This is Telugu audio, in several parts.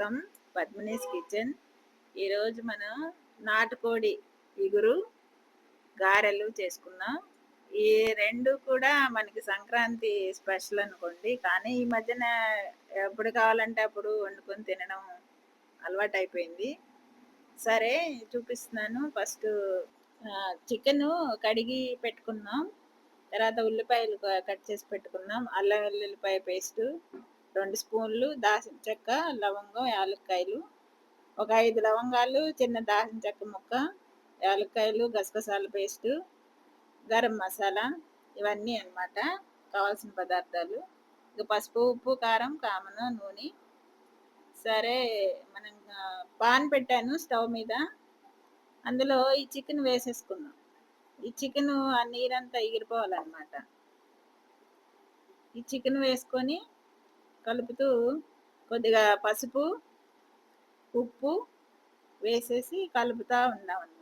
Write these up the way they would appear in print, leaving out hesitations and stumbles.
స్వాగతం. పద్మినీస్ కిచెన్. ఈరోజు మనం నాటుకోడి ఇగురు, గారెలు చేసుకుందాం. ఈ రెండు కూడా మనకి సంక్రాంతి స్పెషల్ అనుకోండి. కానీ ఈ మధ్యన ఎప్పుడు కావాలంటే అప్పుడు వండుకొని తినడం అలవాటైపోయింది. సరే, చూపిస్తున్నాను. ఫస్ట్ చికెను కడిగి పెట్టుకుందాం. తర్వాత ఉల్లిపాయలు కట్ చేసి పెట్టుకుందాం. అల్లం వెల్లుల్లిపాయ పేస్టు, 2 స్పూన్లు దాల్చిన చెక్క, లవంగం, యాలక్కాయలు, ఒక 5 లవంగాలు, చిన్న దాల్చిన చెక్క ముక్క, యాలక్కాయలు, గసగసాల పేస్టు, గరం మసాలా, ఇవన్నీ అన్నమాట కావాల్సిన పదార్థాలు. ఇక పసుపు, ఉప్పు, కారం కామన్, నూనె. సరే, మనం పాన్ పెట్టాను స్టవ్ మీద. అందులో ఈ చికెన్ వేసేసుకుందాం. ఈ చికెన్ ఆ నీరంతా ఎగిరిపోవాలన్నమాట. ఈ చికెన్ వేసుకొని కలుపుతూ కొద్దిగా పసుపు, ఉప్పు వేసేసి కలుపుతూ ఉన్నాం అన్నమాట.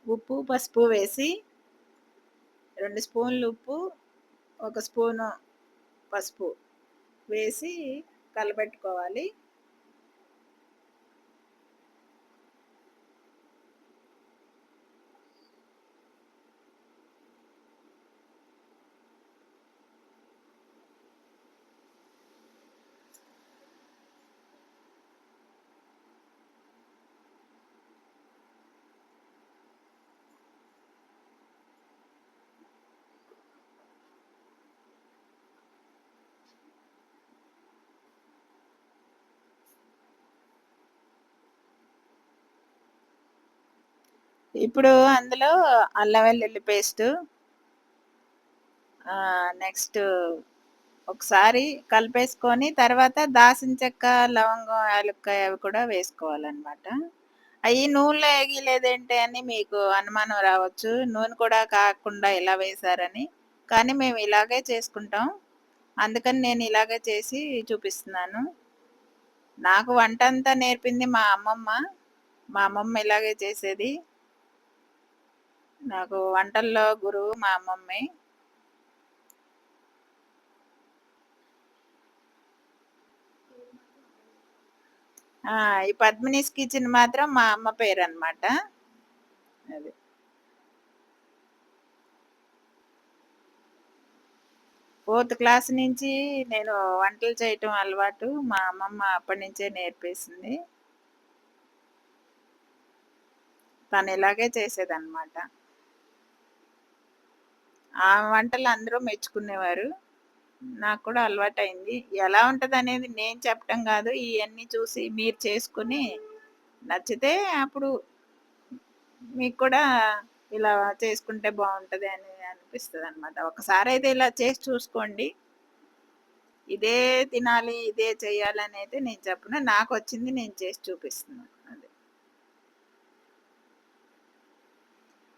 ఉప్పు, పసుపు వేసి 2 స్పూన్లు ఉప్పు, 1 స్పూను పసుపు వేసి కలపెట్టుకోవాలి. ఇప్పుడు అందులో అల్లం వెల్లుల్లి పేస్టు, నెక్స్ట్ ఒకసారి కలిపేసుకొని తర్వాత దాల్చిన చెక్క, లవంగం, యాలక్కాయ అవి కూడా వేసుకోవాలన్నమాట. అవి నూనెలో ఎగలేదేంటి అని మీకు అనుమానం రావచ్చు. నూనె కూడా కాకుండా ఇలా వేశారని. కానీ మేము ఇలాగే చేసుకుంటాం. అందుకని నేను ఇలాగే చేసి చూపిస్తున్నాను. నాకు వంట అంతా నేర్పింది మా అమ్మమ్మ. మా అమ్మమ్మ ఇలాగే చేసేది. నాకు వంటల్లో గురువు మా అమ్మమ్మే. ఈ పద్మినీస్ కిచెన్ మాత్రం మా అమ్మ పేరు అనమాట. అది 4th క్లాస్ నుంచి నేను వంటలు చేయటం అలవాటు. మా అమ్మమ్మ అప్పటి నుంచే నేర్పేసింది. తను ఇలాగే చేసేదన్నమాట. ఆ వంటలు అందరూ మెచ్చుకునేవారు. నాకు కూడా అలవాటైంది. ఎలా ఉంటదనేది నేను చెప్పటం కాదు. ఇయన్నీ చూసి మీరు చేసుకొని నచ్చితే అప్పుడు మీకు కూడా ఇలా చేసుకుంటే బాగుంటది అని అనిపిస్తదనమాట. ఒకసారైతే ఇలా చేసి చూసుకోండి. ఇదే తినాలి, ఇదే చేయాలని అయితే నేను చెప్పను. నాకొచ్చింది నేను చేసి చూపిస్తున్నాను. అదే.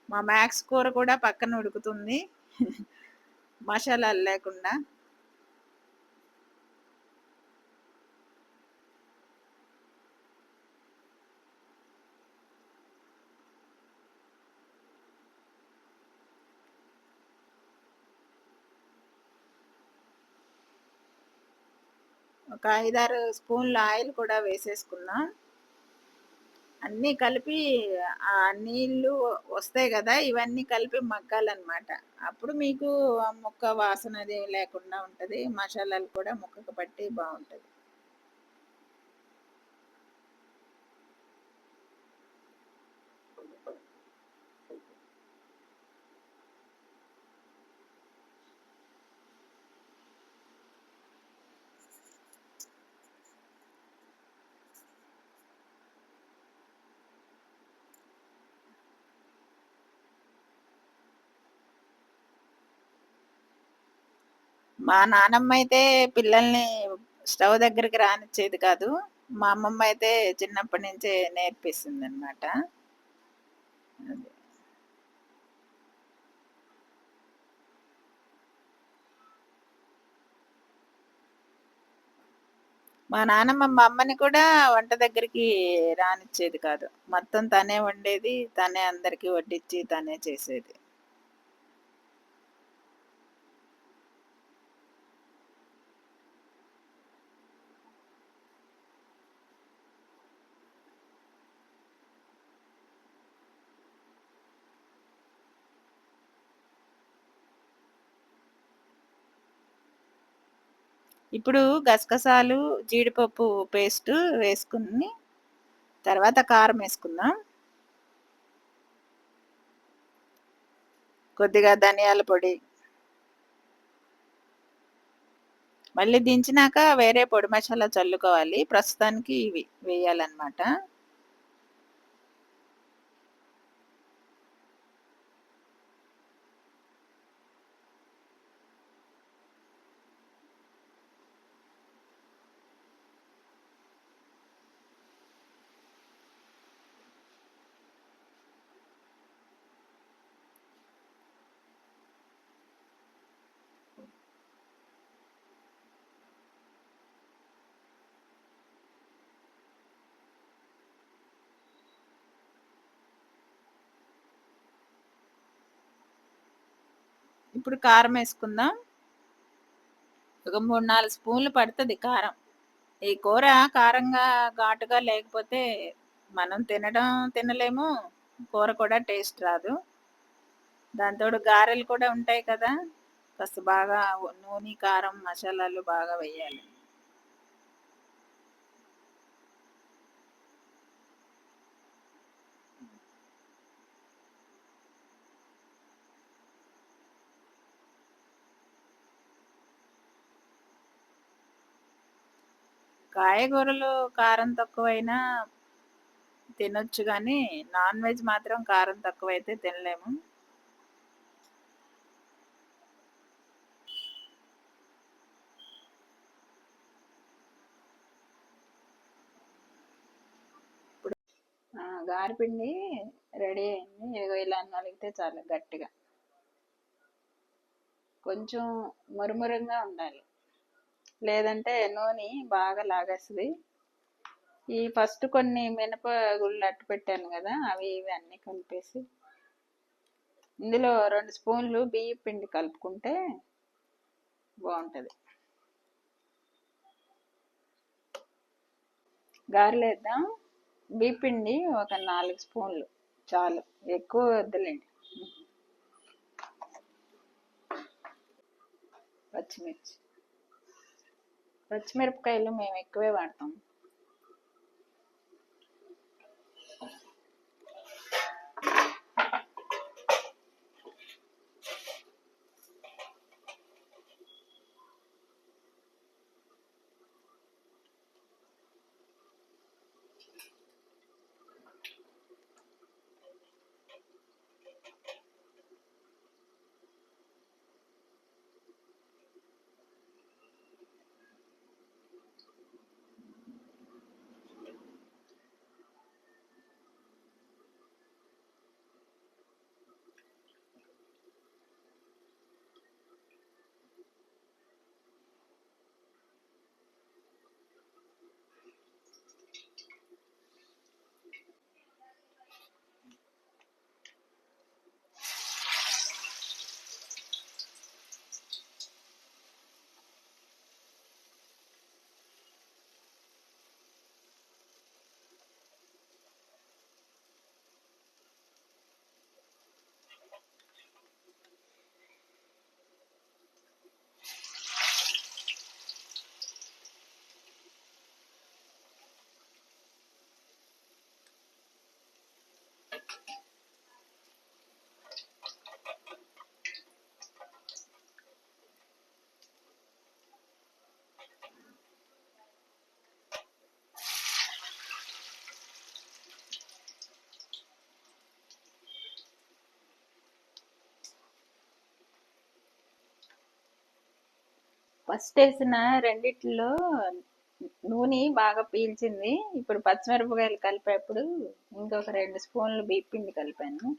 మా మ్యాక్స్ కూర కూడా పక్కన ఉడుకుతుంది. మసాలాలు లేకుండా. ఒక 5, 6 స్పూన్ల ఆయిల్ కూడా వేసేసుకుందాం. అన్నీ కలిపి ఆ నీళ్ళు వస్తాయి కదా! ఇవన్నీ కలిపి మగ్గాలన్నమాట. అప్పుడు మీకు ఆ ముక్క వాసన అది లేకుండా ఉంటది. మసాలాలు కూడా ముక్కకు పట్టి బావుంటది. మా నానమ్మ అయితే పిల్లల్ని స్టవ్ దగ్గరికి రానిచ్చేది కాదు. మా అమ్మమ్మ అయితే చిన్నప్పటి నుంచే నేర్పిస్తుందనమాట. అది. మా నానమ్మ మా అమ్మని కూడా వంట దగ్గరికి రానిచ్చేది కాదు. మొత్తం తనే వండేది. తనే అందరికి వడ్డించి తనే చేసేది. ఇప్పుడు గసగసాలు, జీడిపప్పు పేస్టు వేసుకొని తర్వాత కారం వేసుకుందాం. కొద్దిగా ధనియాల పొడి. మళ్ళీ దించినాక వేరే పొడి మసాలా చల్లుకోవాలి. ప్రస్తుతానికి ఇవి వేయాలన్నమాట. ఇప్పుడు కారం వేసుకుందాం. ఒక 3, 4 స్పూన్లు పడుతుంది కారం. ఈ కూర కారంగా, ఘాటుగా లేకపోతే మనం తినలేము. కూర కూడా టేస్ట్ రాదు. దాంతోడు గారెలు కూడా ఉంటాయి కదా! కాస్త బాగా నూనె, కారం, మసాలాలు బాగా వేయాలి. కాయగూరలు కారం తక్కువైనా తినొచ్చు గానీ, నాన్ వెజ్ మాత్రం కారం తక్కువైతే తినలేము. గారెపిండి రెడీ అయింది. ఇదిగో ఇలా నలిగితే చాలు గట్టిగా. కొంచెం మురుమురంగా ఉండాలి. లేదంటే నూనె బాగా లాగేస్తుంది. ఈ ఫస్ట్ కొన్ని మినప గుళ్ళు అట్టు పెట్టాను కదా, అవి ఇవి అన్నీ కలిపేసి ఇందులో 2 స్పూన్లు బియ్యం పిండి కలుపుకుంటే బాగుంటుంది. గారెలేద్దాం. బియ్యం పిండి ఒక 4 స్పూన్లు చాలు, ఎక్కువ వద్దులేండి. పచ్చిమిరపకాయలు మేము ఎక్కువే వాడతాం. ఫస్ట్ వేసిన రెండిట్లో నూనె బాగా పీల్చింది. ఇప్పుడు పచ్చిమిరపకాయలు కలిపేప్పుడు ఇంకొక 2 స్పూన్లు బియ్యపిండి కలిపాను.